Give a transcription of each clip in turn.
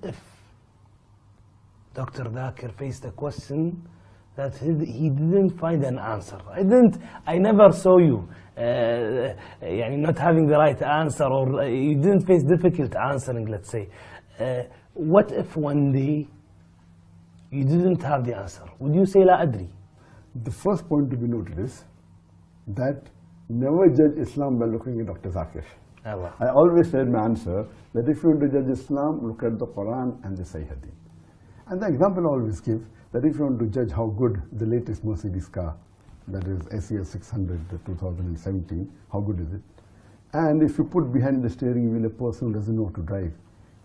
if Dr. ذاكر faced a question that he didn't find an answer? I never saw you not having the right answer, or you didn't face difficult answering, let's say. What if one day you didn't have the answer? Would you say لا أدري? The first point to be noted is that never judge Islam by looking at Dr. ذاكر. I always said my answer that if you want to judge Islam, look at the Quran and the Sahih Hadith. And the example I always give, that if you want to judge how good the latest Mercedes car, that is SES 600 2017, how good is it? And if you put behind the steering wheel a person who doesn't know how to drive,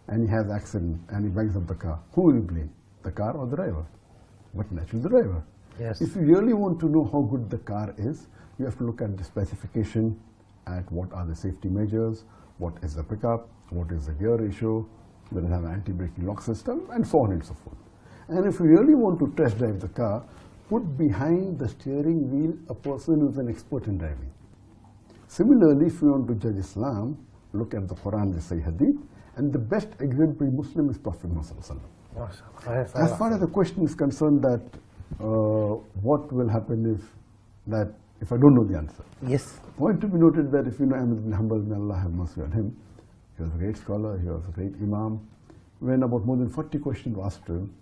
and he has accident and he bangs up the car, who will you blame? The car or the driver? But naturally the driver. Yes. If you really want to know how good the car is, you have to look at the specification, at what are the safety measures, what is the pickup, what is the gear ratio, whether it has an anti-braking lock system, and so on and so forth. And if you really want to test drive the car, put behind the steering wheel a person who is an expert in driving. Similarly, if you want to judge Islam, look at the Quran, the Sahih Hadith, and the best exemplary Muslim is Prophet Muhammad. As far as the question is concerned that what will happen if I don't know the answer. Yes. Point to be noted that if you know Ahmad bin Hanbal, may Allah have mercy on him, he was a great scholar, he was a great imam. When about more than 40 questions were asked to him,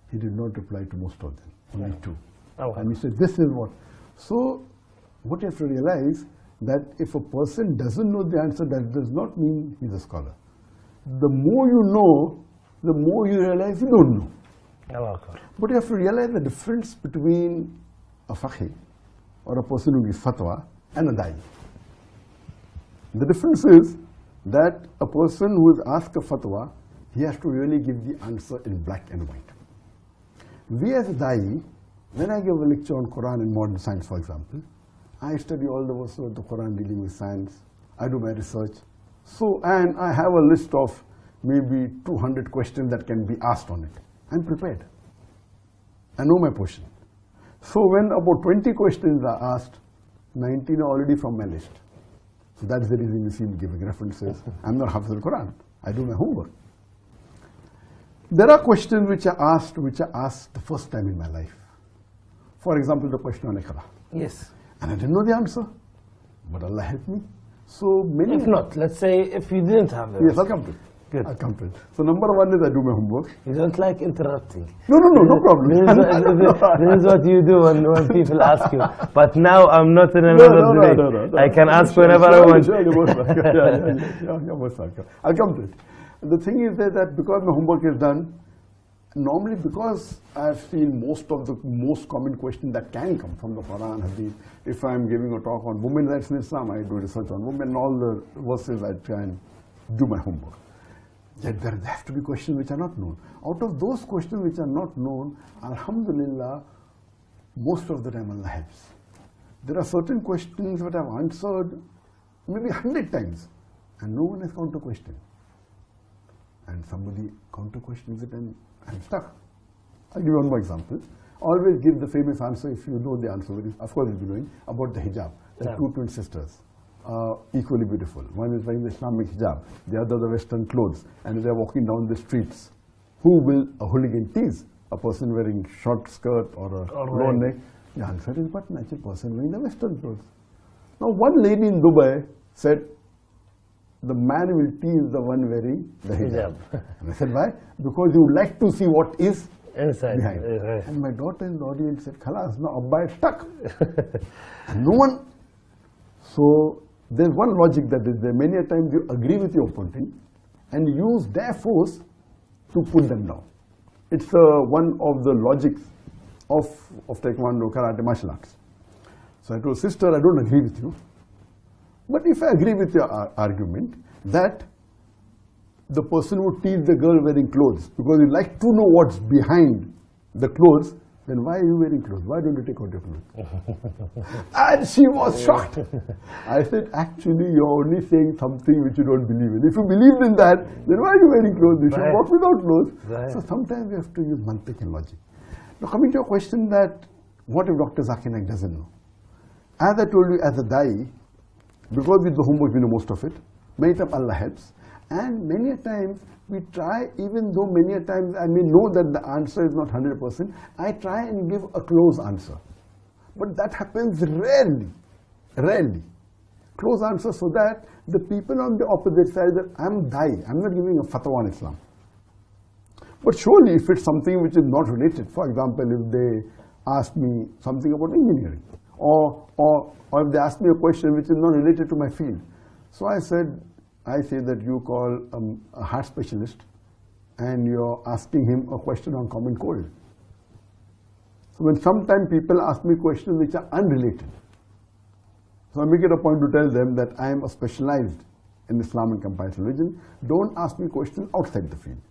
he did not reply to most of them, only 2. And he said, this is what. So, what you have to realize, that if a person doesn't know the answer, that does not mean he's a scholar. The more you know, the more you realize you don't know. But you have to realize the difference between a faqih, or a person who gives fatwa, and a da'i. The difference is that a person who is asked a fatwa, he has to really give the answer in black and white. We as a da'i, when I give a lecture on Quran and modern science, for example, I study all the verses of the Quran dealing with science, I do my research, and I have a list of maybe 200 questions that can be asked on it. I'm prepared. I know my portion. So when about 20 questions are asked, 19 are already from my list. So that's the reason you see me giving references. I'm not Hafiz al-Quran. I do my homework. There are questions which are asked the first time in my life. For example, the question on Iqra. Yes. And I didn't know the answer, but Allah helped me. So many. If not, let's say if you didn't have it. Yes, I'll come to it. Good. I'll come to it. So number one is I do my homework. You don't like interrupting. No problem. This is what you do when people ask you. But now I'm not in another debate. I can ask whenever I want. I'll come to it. The thing is that because my homework is done, normally because I've seen most of the most common questions that can come from the Quran, Hadith. If I'm giving a talk on women's rights in Islam, I do research on women, all the verses I try and do my homework. Yet there have to be questions which are not known. Out of those questions which are not known, Alhamdulillah, most of the time Allah helps. There are certain questions that I've answered maybe 100 times, and no one has counter-questioned. And somebody counter-questions it and I'm stuck. I'll give you one more example. Always give the famous answer if you know the answer, which of course you'll be knowing, about the hijab. The two twin sisters are equally beautiful. One is wearing the Islamic hijab, the other the Western clothes, and they're walking down the streets. Who will a hooligan tease? A person wearing short skirt or a low neck? The answer is but natural person wearing the Western clothes. Now one lady in Dubai said, the man will tease the one wearing the hijab. And I said, why? Because you would like to see what is inside behind. And my daughter in the audience said, Khalas, now Abba is stuck. And no one. So there's one logic that is there. Many a times you agree with your opponent and use their force to put them down. It's one of the logics of Taekwondo, Karate, martial arts. So I told sister, I don't agree with you. But if I agree with your argument that the person would tease the girl wearing clothes because you like to know what's behind the clothes, then why are you wearing clothes? Why don't you take out your clothes? And she was shocked. I said, actually, you're only saying something which you don't believe in. If you believed in that, then why are you wearing clothes? You should walk without clothes. So sometimes we have to use mantiq and logic. Now coming to your question that, what if Dr. Zakir Naik doesn't know? As I told you, as a da'i, because with the homework we know most of it, many times Allah helps, and many a times we try, even though many a times I may know that the answer is not 100%, I try and give a close answer. But that happens rarely, rarely. Close answer so that the people on the opposite side, that I'm Dai, I'm not giving a fatwa on Islam. But surely if it's something which is not related, for example, if they ask me something about engineering, or if they ask me a question which is not related to my field. So I say that you call a heart specialist and you're asking him a question on common cold. So when sometimes people ask me questions which are unrelated, so I make it a point to tell them that I am a specialized in Islam and comparative religion. Don't ask me questions outside the field.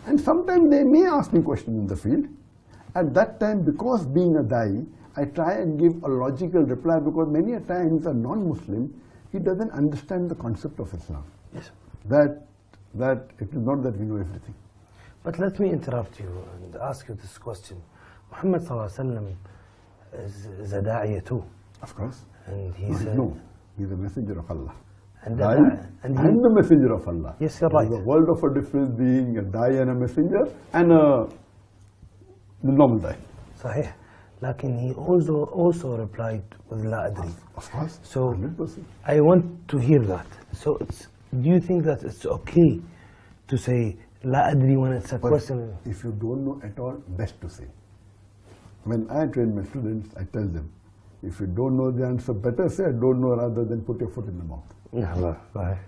And sometimes they may ask me questions in the field. At that time, because being a Dai, I try and give a logical reply, because many a times a non-Muslim, he doesn't understand the concept of Islam. Yes. That it is not that we know everything. But let me interrupt you and ask you this question. Muhammad sallallahu alaihi wasallam is a da'iya too. Of course. And he's he's a messenger of Allah. And the messenger of Allah. Yes, you're right. There's a world of a difference being a Dai and a messenger and a normal Dai. صحيح. لكن he also replied with لا أدري. Of course. So 100%. I want to hear that. So do you think that it's okay to say لا أدري when it's a question? If you don't know at all, best to say. When I train my students, I tell them, if you don't know the answer, better say I don't know rather than put your foot in the mouth. Right.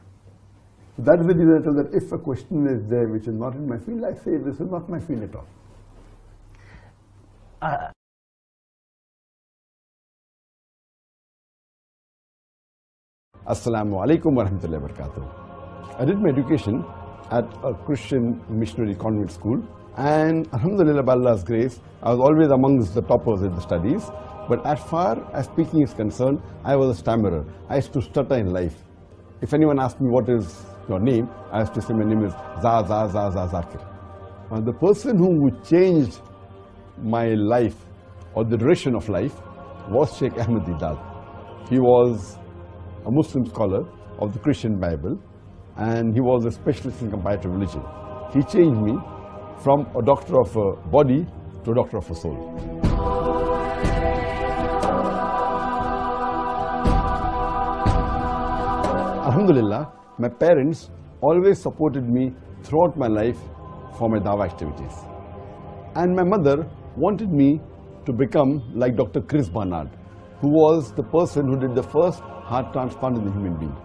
That is the reason I tell that if a question is there which is not in my field, I say this is not my field at all. Assalamu alaikum wa rahmatullahi wa barakatuh. I did my education at a Christian missionary convent school, and alhamdulillah, by Allah's grace, I was always amongst the toppers in the studies. But as far as speaking is concerned, I was a stammerer. I used to stutter in life. If anyone asked me what is your name, I used to say my name is ذاكر. Now the person who changed my life or the direction of life was Sheikh Ahmed Deedat. He was a Muslim scholar of the Christian Bible, and he was a specialist in comparative religion. He changed me from a doctor of a body to a doctor of a soul. Alhamdulillah, my parents always supported me throughout my life for my dawah activities. And my mother wanted me to become like Dr. Chris Barnard, who was the person who did the first heart transplant in the human being.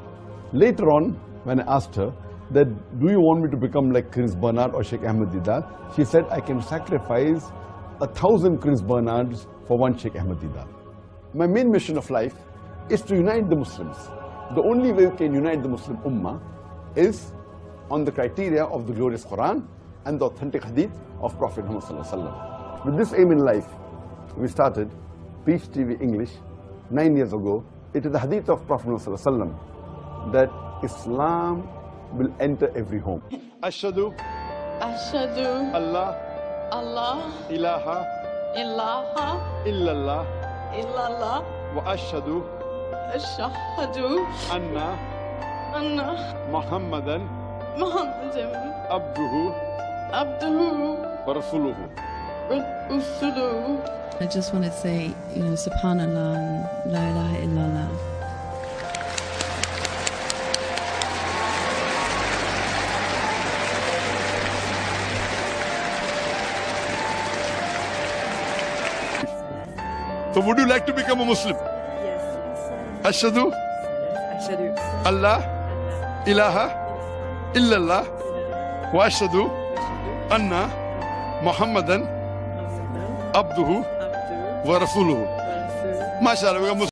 Later on, when I asked her that, do you want me to become like Chris Barnard or Sheikh Ahmed Deedat? She said, I can sacrifice 1,000 Chris Barnards for one Sheikh Ahmed Deedat. My main mission of life is to unite the Muslims. The only way we can unite the Muslim Ummah is on the criteria of the glorious Quran and the authentic hadith of Prophet Muhammad sallallahu alaihi wasallam. With this aim in life, we started Peace TV English 9 years ago. It is the hadith of Prophet Muhammad sallallahu alaihi wasallam that Islam will enter every home. Ashhadu Allah ilaha illallah wa ashhadu anna Muhammadan abduhu wa rasuluhu. I just want to say, Subhanallah and La ilaha illallah. So would you like to become a Muslim? Yes. Ashhadu Allah ilaha illallah wa ashhadu anna Muhammadan abduhu wa rasuluhu. MashaAllah, we are Muslim.